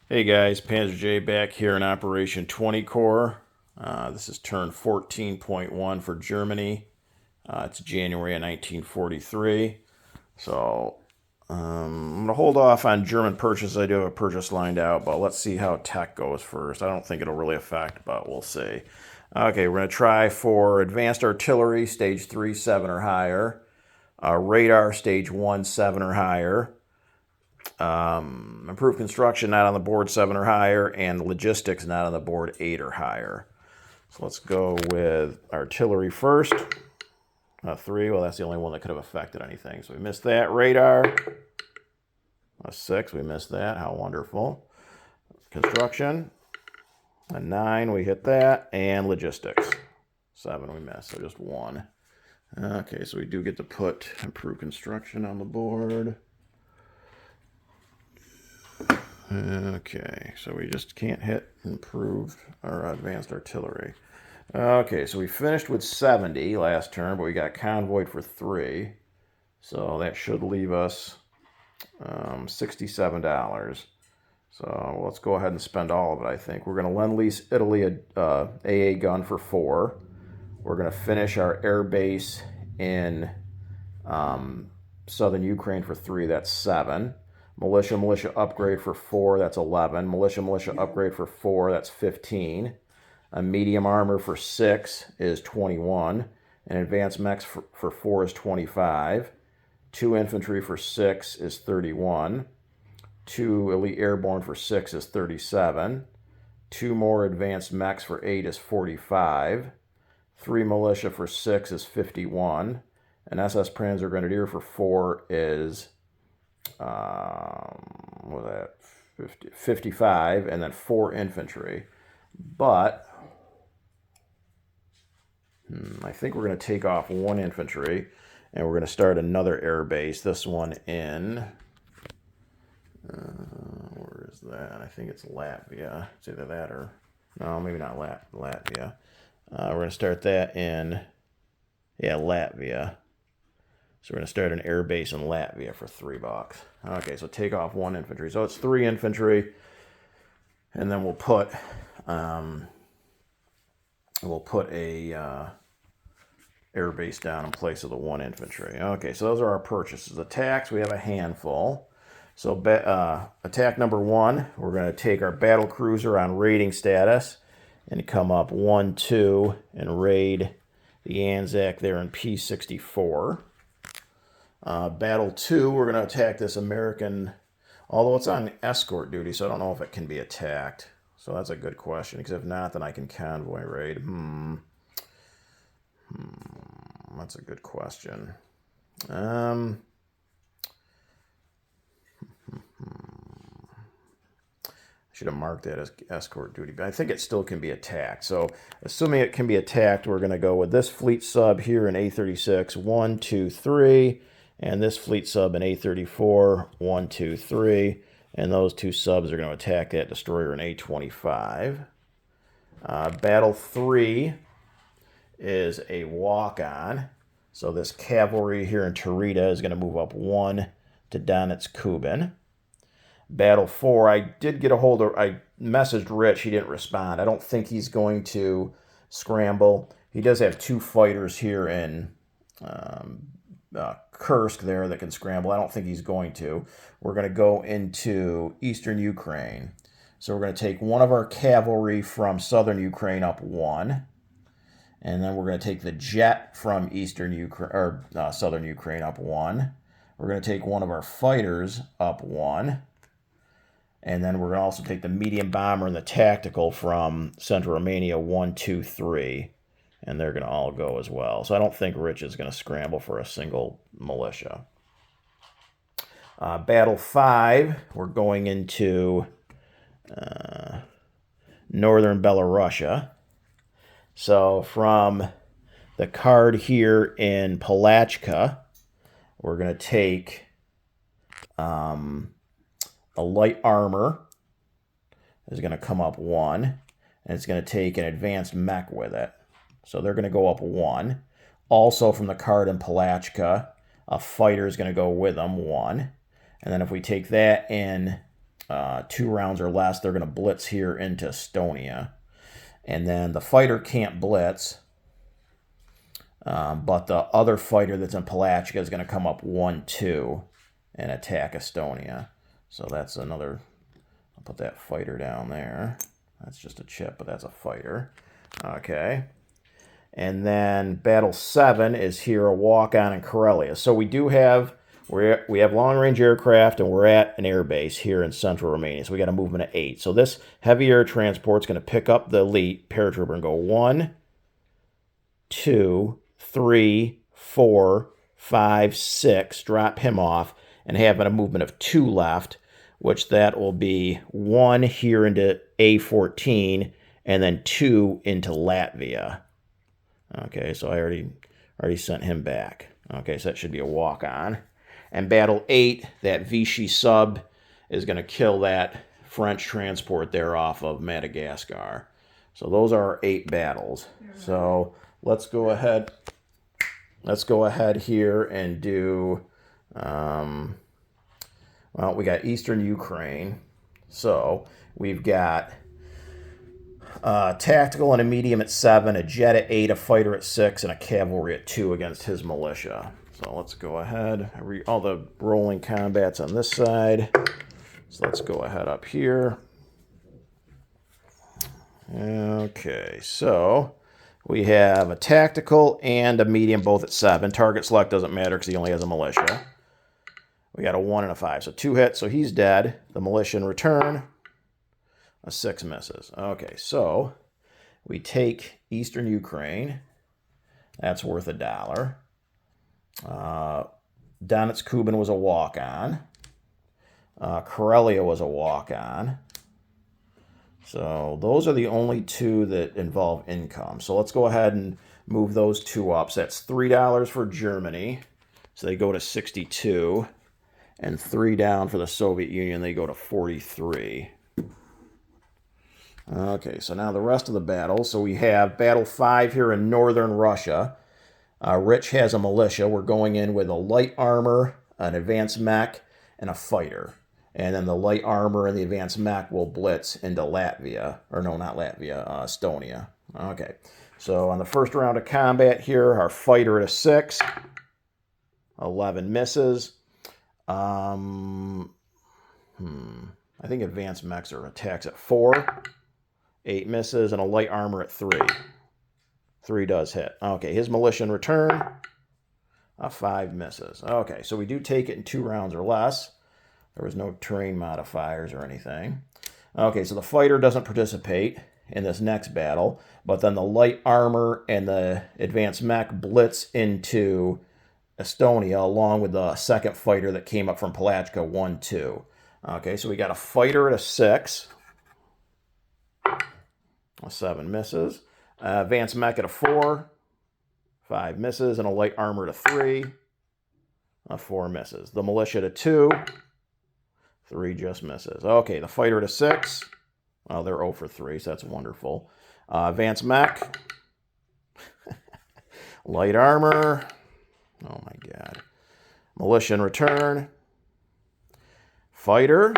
Hey guys, Panzer J back here in Operation 20 Core. This is turn 14.1 for Germany. It's January of 1943. So I'm going to hold off on German purchase. I do have a purchase lined out, but let's see how tech goes first. I don't think it'll really affect, but we'll see. Okay, we're going to try for advanced artillery, stage 3, 7 or higher. Radar, stage 1, 7 or higher. Improved construction not on the board 7 or higher, and logistics not on the board 8 or higher. So let's go with artillery first. 3, well, that's the only one that could have affected anything. So we missed that. Radar, 6, we missed that. How wonderful. Construction, 9, we hit that. And logistics, 7, we missed. So just 1. Okay, so we do get to put improved construction on the board. Okay, so we just can't hit improved or advanced artillery. Okay, so we finished with 70 last turn, but we got convoyed for 3. So that should leave us $67. So let's go ahead and spend all of it, I think. We're going to lend-lease Italy a AA gun for 4. We're going to finish our air base in southern Ukraine for 3. That's 7. Militia upgrade for 4, that's 11. Militia upgrade for 4, that's 15. A medium armor for 6 is 21. An advanced mechs for 4 is 25. 2 infantry for 6 is 31. 2 elite airborne for 6 is 37. 2 more advanced mechs for 8 is 45. 3 militia for 6 is 51. An SS Panzer Grenadier for 4 is what was that? 55, and then 4 infantry. But I think we're going to take off 1 infantry, and we're going to start another air base. This one in where is that? I think it's Latvia. It's either that or no, maybe not Latvia. We're going to start that in Latvia. So we're going to start an air base in Latvia for $3. Okay, so take off 1 infantry. So it's 3 infantry, and then we'll put a air base down in place of the 1 infantry. Okay, so those are our purchases. Attacks, we have a handful. So attack number 1, we're going to take our battle cruiser on raiding status and come up 1, 2, and raid the Anzac there in P64. Battle 2, we're going to attack this American, although it's on escort duty, so I don't know if it can be attacked. So that's a good question, because if not, then I can convoy raid. That's a good question. Should have marked that as escort duty, but I think it still can be attacked. So assuming it can be attacked, we're going to go with this fleet sub here in A36, 1, 2, 3, and this fleet sub in A34, 1, 2, 3, and those 2 subs are going to attack that destroyer in A25. Battle 3 is a walk-on. So this cavalry here in Tarita is going to move up 1 to Donetsk-Kubin. Battle 4, I messaged Rich, he didn't respond. I don't think he's going to scramble. He does have 2 fighters here in Kursk there that can scramble. I don't think he's going to. We're going to go into eastern Ukraine. So we're going to take one of our cavalry from southern Ukraine up 1. And then we're going to take the jet from eastern Ukraine or southern Ukraine up 1. We're going to take one of our fighters up 1. And then we're going to also take the medium bomber and the tactical from central Romania 1, 2, 3. And they're going to all go as well. So I don't think Rich is going to scramble for a single militia. Battle 5, we're going into northern Belarusia. So from the card here in Palachka, we're going to take a light armor is going to come up 1, and it's going to take an advanced mech with it. So they're going to go up 1. Also from the card in Palachka, a fighter is going to go with them, 1. And then if we take that in 2 rounds or less, they're going to blitz here into Estonia. And then the fighter can't blitz, but the other fighter that's in Palachka is going to come up 1-2 and attack Estonia. So that's another, I'll put that fighter down there. That's just a chip, but that's a fighter. Okay. And then Battle 7 is here, a walk-on in Karelia. So we do have, we have long-range aircraft, and we're at an air base here in central Romania. So we got a movement of 8. So this heavy air transport's going to pick up the elite paratrooper and go 1, 2, 3, 4, 5, 6, drop him off, and having a movement of 2 left, which that will be 1 here into A14, and then 2 into Latvia. Okay, so I already sent him back. Okay, so that should be a walk-on. And Battle 8, that Vichy sub is going to kill that French transport there off of Madagascar. So those are our 8 battles. So let's go ahead here and do, well, we got Eastern Ukraine. So we've got tactical and a medium at 7, a jet at 8, a fighter at 6, and a cavalry at 2 against his militia. So let's go ahead. All the rolling combats on this side. So let's go ahead up here. Okay, so we have a tactical and a medium both at 7. Target select doesn't matter because he only has a militia. We got a 1 and a 5, so 2 hits, so he's dead. The militia in return. A 6 misses. Okay, so we take Eastern Ukraine. That's worth $1. Donetsk Kuban was a walk-on. Karelia was a walk-on. So those are the only 2 that involve income. So let's go ahead and move those 2 up. So that's $3 for Germany. So they go to 62. And 3 down for the Soviet Union. They go to 43. Okay, so now the rest of the battles. So we have Battle 5 here in northern Russia. Rich has a militia. We're going in with a light armor, an advanced mech, and a fighter. And then the light armor and the advanced mech will blitz into Latvia. Or no, not Latvia, Estonia. Okay, so on the first round of combat here, our fighter at a 6. 11 misses. I think advanced mechs are attacks at 4. 8 misses, and a light armor at 3. 3 does hit. Okay, his militia in return. 5 misses. Okay, so we do take it in 2 rounds or less. There was no terrain modifiers or anything. Okay, so the fighter doesn't participate in this next battle, but then the light armor and the advanced mech blitz into Estonia along with the second fighter that came up from Palachka 1-2. Okay, so we got a fighter at a 6. A 7 misses. Advanced mech at a 4. 5 misses. And a light armor at a 3. A 4 misses. The militia at a 2. 3 just misses. Okay, the fighter at a 6. Well, they're 0 for 3, so that's wonderful. Advanced mech. Light armor. Oh my god. Militia in return. Fighter.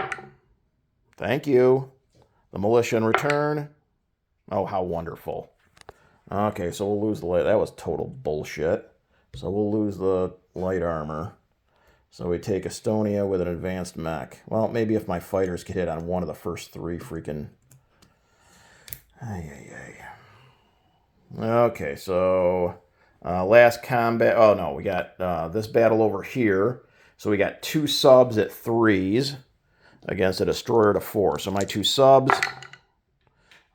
Thank you. The militia in return. Oh, how wonderful. Okay, so we'll lose the light. That was total bullshit. So we'll lose the light armor. So we take Estonia with an advanced mech. Well, maybe if my fighters get hit on one of the first 3 freaking... Okay, so last combat... Oh, no, we got this battle over here. So we got 2 subs at 3s against a destroyer at a 4. So my 2 subs...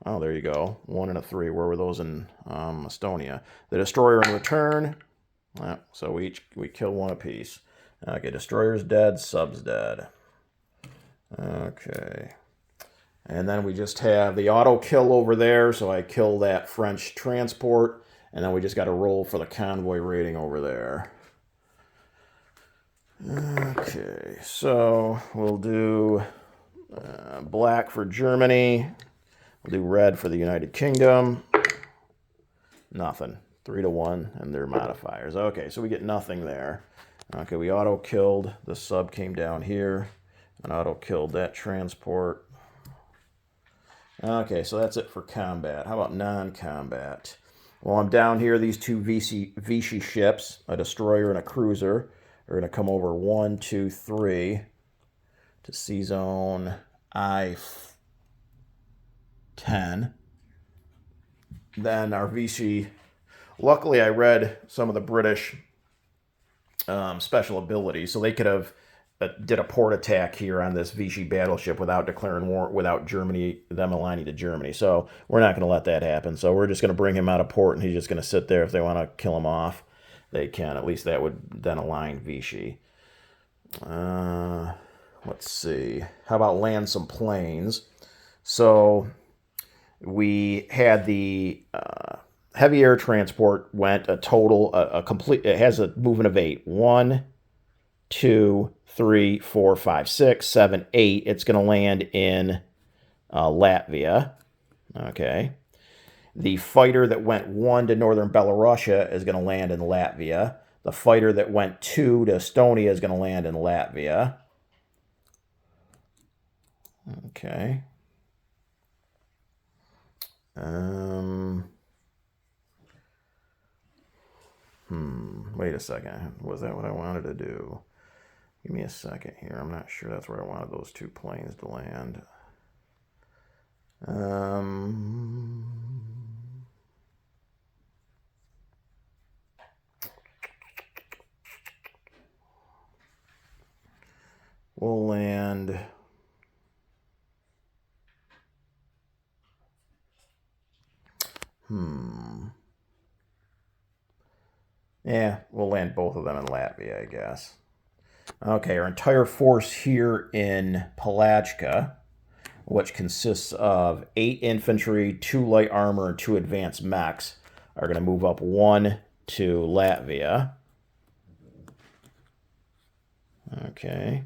Oh, there you go. 1 and a 3. Where were those in Estonia? The destroyer in return. So we kill 1 apiece. Okay, destroyer's dead, sub's dead. Okay. And then we just have the auto kill over there. So I kill that French transport. And then we just got to roll for the convoy rating over there. Okay, so we'll do black for Germany. We'll do red for the United Kingdom. Nothing. 3-1, and their modifiers. Okay, so we get nothing there. Okay, we auto-killed. The sub came down here. And auto-killed that transport. Okay, so that's it for combat. How about non-combat? Well, I'm down here. These two Vichy ships, a destroyer and a cruiser, are going to come over 1, 2, 3 to C-Zone I-10. Then our Vichy... Luckily, I read some of the British special abilities, so they could have did a port attack here on this Vichy battleship without declaring war, without them aligning to Germany. So we're not going to let that happen. So we're just going to bring him out of port, and he's just going to sit there. If they want to kill him off, they can. At least that would then align Vichy. Let's see. How about land some planes? So we had the heavy air transport went a total, complete, it has a movement of 8. 1, 2, 3, 4, 5, 6, 7, 8. It's going to land in Latvia. Okay. The fighter that went 1 to northern Belarusia is going to land in Latvia. The fighter that went 2 to Estonia is going to land in Latvia. Okay. Wait a second. Was that what I wanted to do? Give me a second here. I'm not sure that's where I wanted those 2 planes to land. We'll land... Yeah, we'll land both of them in Latvia, I guess. Okay, our entire force here in Palachka, which consists of 8 infantry, 2 light armor, and 2 advanced mechs, are going to move up 1 to Latvia. Okay.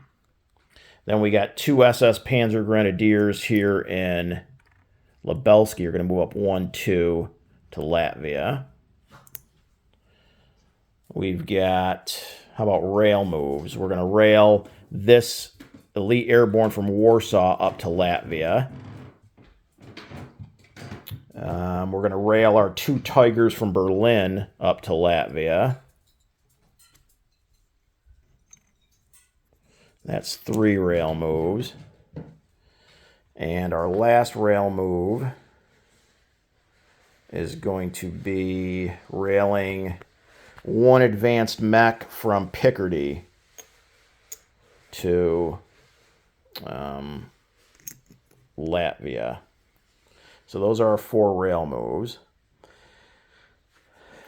Then we got 2 SS Panzer Grenadiers here in Lubelski. Are going to move up 1, 2 to Latvia. We've got, how about rail moves? We're going to rail this Elite Airborne from Warsaw up to Latvia. We're going to rail our 2 Tigers from Berlin up to Latvia. That's 3 rail moves. And our last rail move is going to be railing 1 advanced mech from Picardy to Latvia. So those are our 4 rail moves.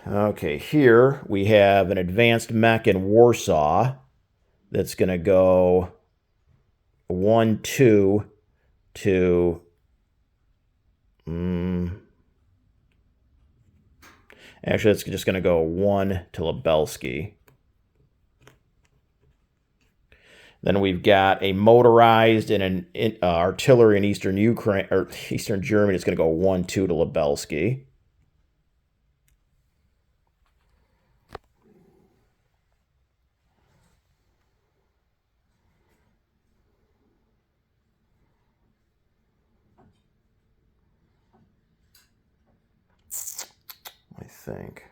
Okay, here we have an advanced mech in Warsaw that's going to go 1, 2 to... Actually, it's just going to go 1 to Lubelski. Then we've got a motorized and an artillery in eastern Ukraine or eastern Germany. It's going to go 1, 2 to Lubelski. I think.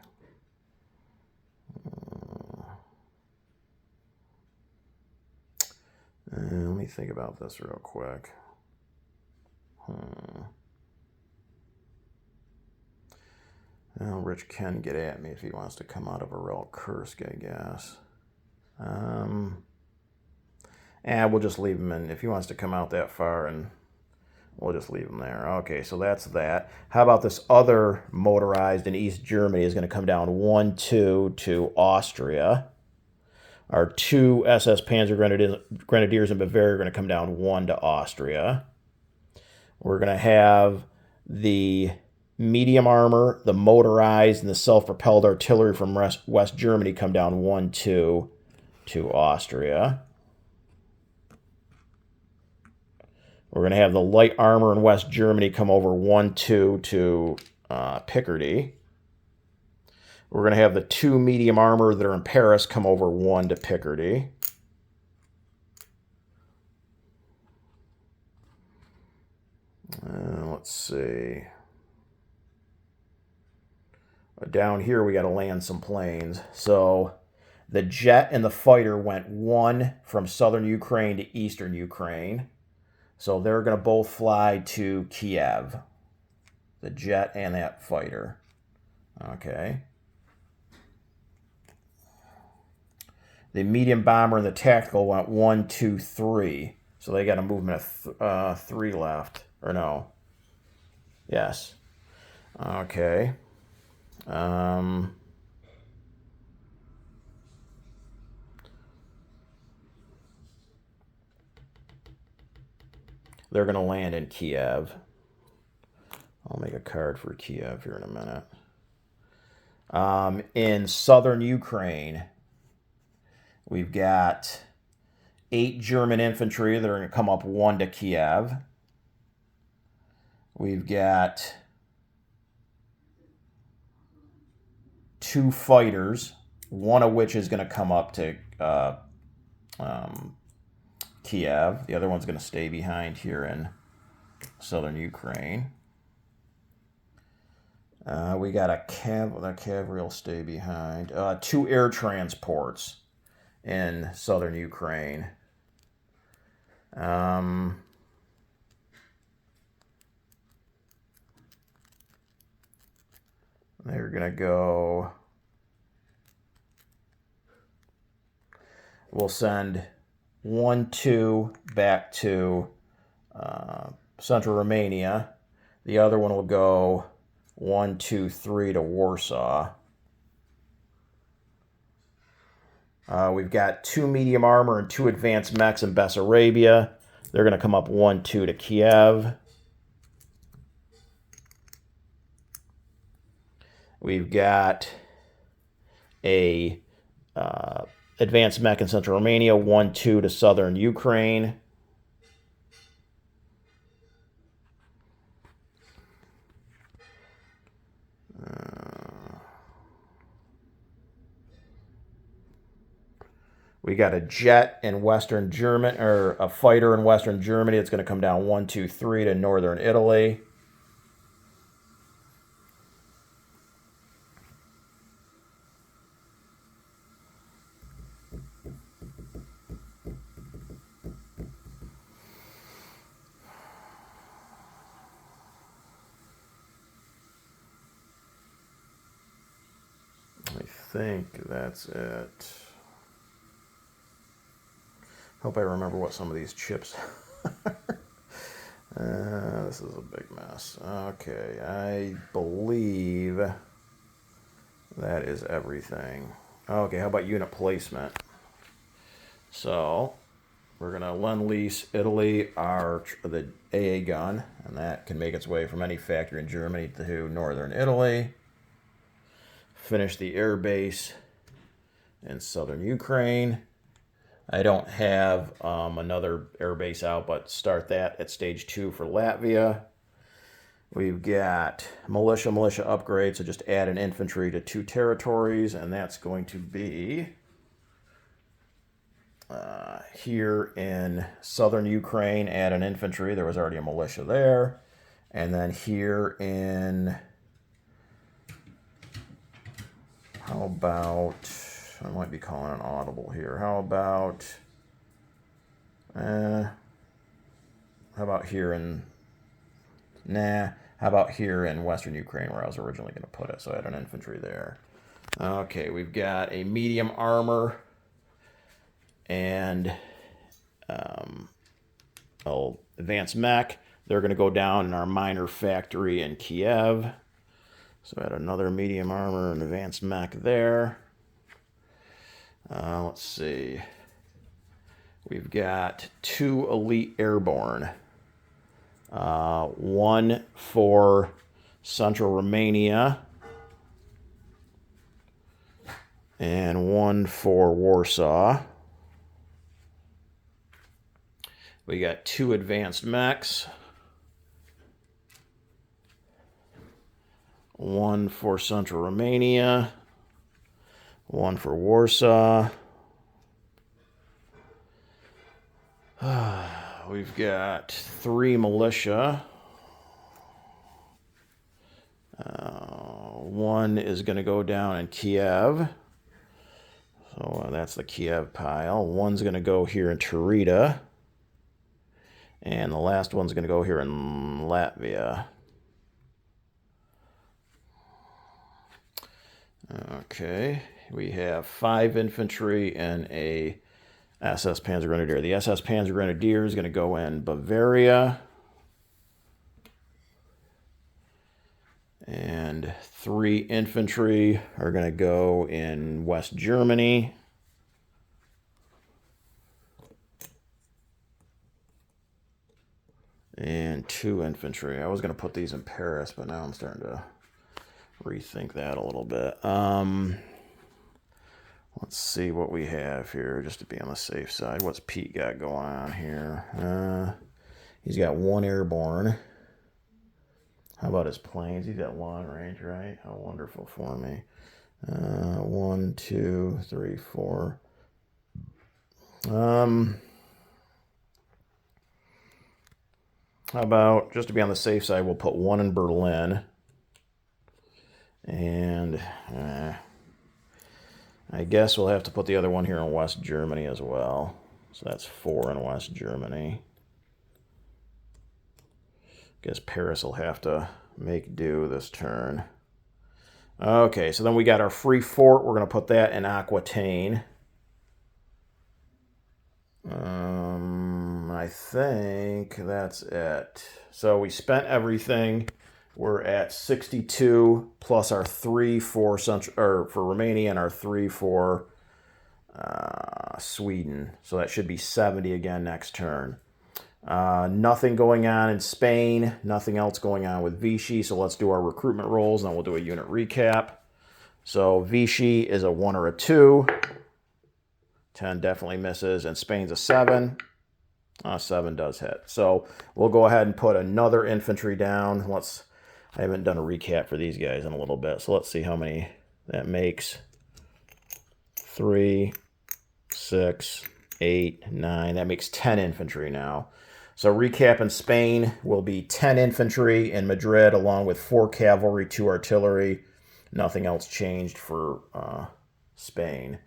Let me think about this real quick. Well, Rich can get at me if he wants to come out of Arel Kursk, I guess. We'll just leave him in. If he wants to come out that far, and we'll just leave him there. Okay, so that's that. How about this other motorized in East Germany is going to come down 1, 2 to Austria. Our 2 SS Panzer Grenadiers in Bavaria are going to come down 1 to Austria. We're going to have the medium armor, the motorized, and the self-propelled artillery from West Germany come down 1, 2 to Austria. We're going to have the light armor in West Germany come over 1, 2 to Picardy. We're going to have the 2 medium armor that are in Paris come over 1 to Picardy. Let's see. Down here, we got to land some planes. So the jet and the fighter went one from southern Ukraine to eastern Ukraine. So they're going to both fly to Kiev. The jet and that fighter. Okay. The medium bomber and the tactical went 1, 2, 3. So they got a movement of 3 left. Or no. Yes. Okay. They're going to land in Kiev. I'll make a card for Kiev here in a minute. In southern Ukraine, we've got 8 German infantry that are going to come up 1 to Kiev. We've got 2 fighters, one of which is going to come up to Kiev. The other one's going to stay behind here in southern Ukraine. We got a cavalry will stay behind. 2 air transports in southern Ukraine. They're going to go... We'll send 1, 2 back to central Romania. The other one will go 1, 2, 3 to Warsaw. We've got 2 medium armor and 2 advanced mechs in Bessarabia. They're going to come up 1, 2 to Kiev. We've got a advanced mech in central Romania, 1, 2 to southern Ukraine. We got a jet in Western Germany, or a fighter in Western Germany. It's going to come down 1, 2, 3 to northern Italy. I think that's it. Hope I remember what some of these chips are. This is a big mess. Okay, I believe that is everything. Okay, how about unit placement? So we're going to Lend-Lease Italy the AA gun, and that can make its way from any factory in Germany to northern Italy. Finish the air base in southern Ukraine. I don't have another air base out, but start that at stage 2 for Latvia. We've got militia upgrade, so just add an infantry to 2 territories, and that's going to be here in southern Ukraine, add an infantry. There was already a militia there. And then here in, how about, I might be calling an audible here. How about here in, how about here in western Ukraine where I was originally going to put it? So I had an infantry there. Okay, we've got a medium armor and advanced mech. They're going to go down in our minor factory in Kiev. So I had another medium armor and advanced mech there. Let's see. We've got 2 elite airborne. 1 for central Romania. And 1 for Warsaw. We got 2 advanced mechs. 1 for central Romania. 1 for Warsaw. We've got 3 militia. One is going to go down in Kiev. So that's the Kiev pile. One's going to go here in Tarita. And the last one's going to go here in Latvia. Okay, we have 5 infantry and a SS Panzer Grenadier. The SS Panzer Grenadier is going to go in Bavaria. And 3 infantry are going to go in West Germany. And 2 infantry. I was going to put these in Paris, but now I'm starting to rethink that a little bit. Let's see what we have here, just to be on the safe side. What's Pete got going on here? He's got 1 airborne. How about his planes? He's got long range, right? How wonderful for me. 1, 2, 3, 4. How about, just to be on the safe side, we'll put 1 in Berlin. And I guess we'll have to put the other one here in West Germany as well. So that's 4 in West Germany. Guess Paris will have to make do this turn. Okay, so then we got our free fort. We're going to put that in Aquitaine. I think that's it. So we spent everything. We're at 62 plus our 3 for Romania and our 3 for Sweden. So that should be 70 again next turn. Nothing going on in Spain. Nothing else going on with Vichy. So let's do our recruitment rolls, and then we'll do a unit recap. So Vichy is a 1 or a 2. 10 definitely misses, and Spain's a 7. 7 does hit. So we'll go ahead and put another infantry down. I haven't done a recap for these guys in a little bit, so let's see how many that makes. 3, 6, 8, 9. That makes 10 infantry now. So recap in Spain will be 10 infantry in Madrid, along with 4 cavalry, 2 artillery. Nothing else changed for Spain.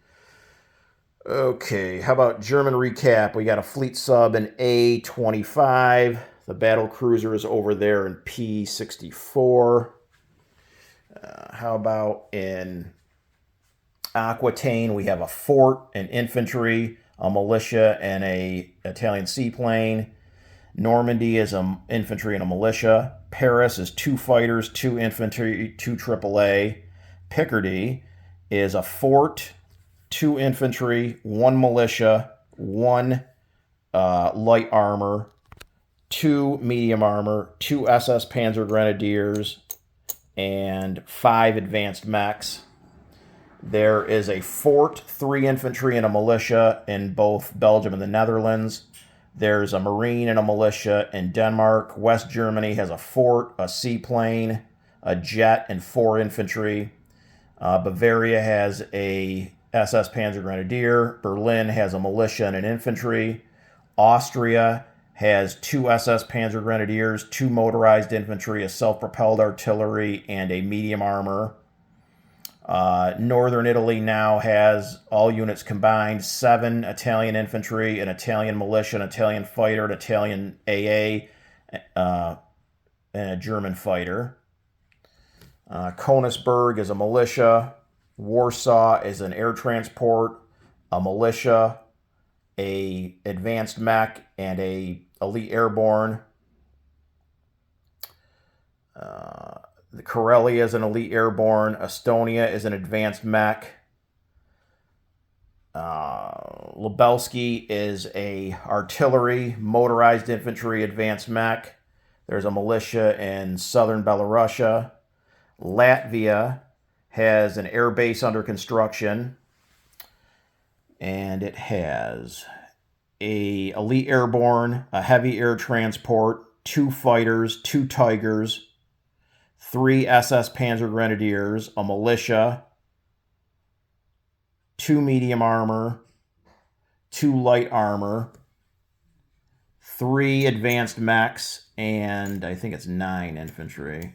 Okay, how about German recap? We got a fleet sub in A25. The battle cruiser is over there in P64. How about in Aquitaine? We have a fort, an infantry, a militia, and a Italian seaplane. Normandy is an infantry and a militia. Paris is 2 fighters, 2 infantry, 2 AAA. Picardy is a fort, 2 infantry, 1 militia, 1 light armor, 2 medium armor, 2 SS Panzer Grenadiers, and 5 advanced mechs. There is a fort, 3 infantry, and a militia in both Belgium and the Netherlands. There's a marine and a militia in Denmark. West Germany has a fort, a seaplane, a jet, and 4 infantry. Bavaria has a SS Panzer Grenadier. Berlin has a militia and an infantry. Austria has 2 SS Panzer Grenadiers, 2 motorized infantry, a self-propelled artillery, and a medium armor. Northern Italy now has, all units combined, 7 Italian infantry, an Italian militia, an Italian fighter, an Italian AA, and a German fighter. Königsberg is a militia. Warsaw is an air transport, a militia, a advanced mech, and a elite airborne. The Karelia is an elite airborne. Estonia is an advanced mech. Lubelski is a artillery, motorized infantry, advanced mech. There's a militia in southern Belarusia. Latvia has an air base under construction, and it has a elite airborne, a heavy air transport, 2 fighters, 2 Tigers, 3 SS Panzer Grenadiers, a militia, 2 medium armor, 2 light armor, 3 advanced mechs, and I think it's 9 infantry.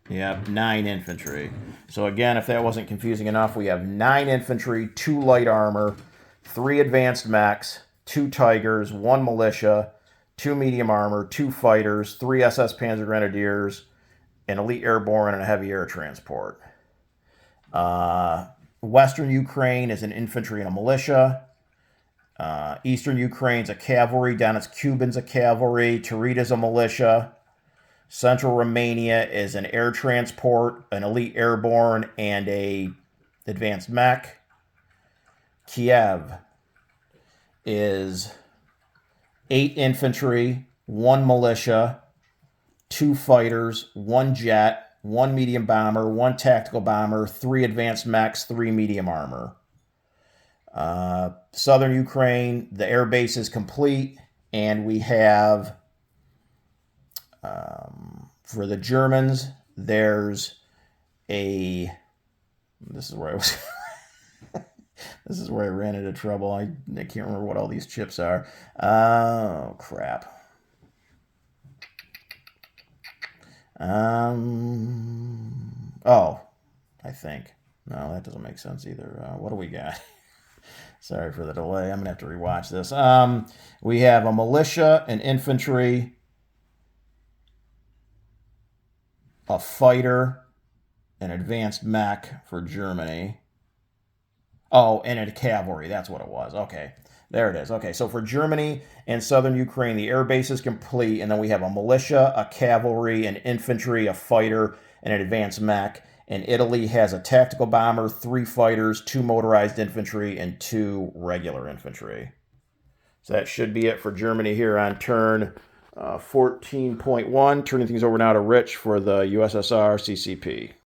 You have 9 infantry. So again, if that wasn't confusing enough, we have 9 infantry, 2 light armor, 3 advanced mechs, 2 tigers, 1 militia, 2 medium armor, 2 fighters, 3 SS Panzer Grenadiers, an elite airborne, and a heavy air transport. Western Ukraine is an infantry and a militia. Eastern Ukraine's a cavalry. Donetsk Kuban's a cavalry. Tarita's a militia. Central Romania is an air transport, an elite airborne, and a advanced mech. Kiev is 8 infantry, 1 militia, 2 fighters, 1 jet, 1 medium bomber, 1 tactical bomber, 3 advanced mechs, 3 medium armor. Southern Ukraine, the air base is complete, and we have... for the Germans, there's a... This is where I was... This is where I ran into trouble. I can't remember what all these chips are. Oh, crap. Oh, I think. No, that doesn't make sense either. What do we got? Sorry for the delay. I'm going to have to rewatch this. We have a militia, an infantry, a fighter, an advanced mech for Germany. Oh, and a cavalry. That's what it was. Okay, there it is. Okay, so for Germany and southern Ukraine, the air base is complete, and then we have a militia, a cavalry, an infantry, a fighter, and an advanced mech. And Italy has a tactical bomber, 3 fighters, 2 motorized infantry, and 2 regular infantry. So that should be it for Germany here on turn 14.1. Turning things over now to Rich for the USSR CCP.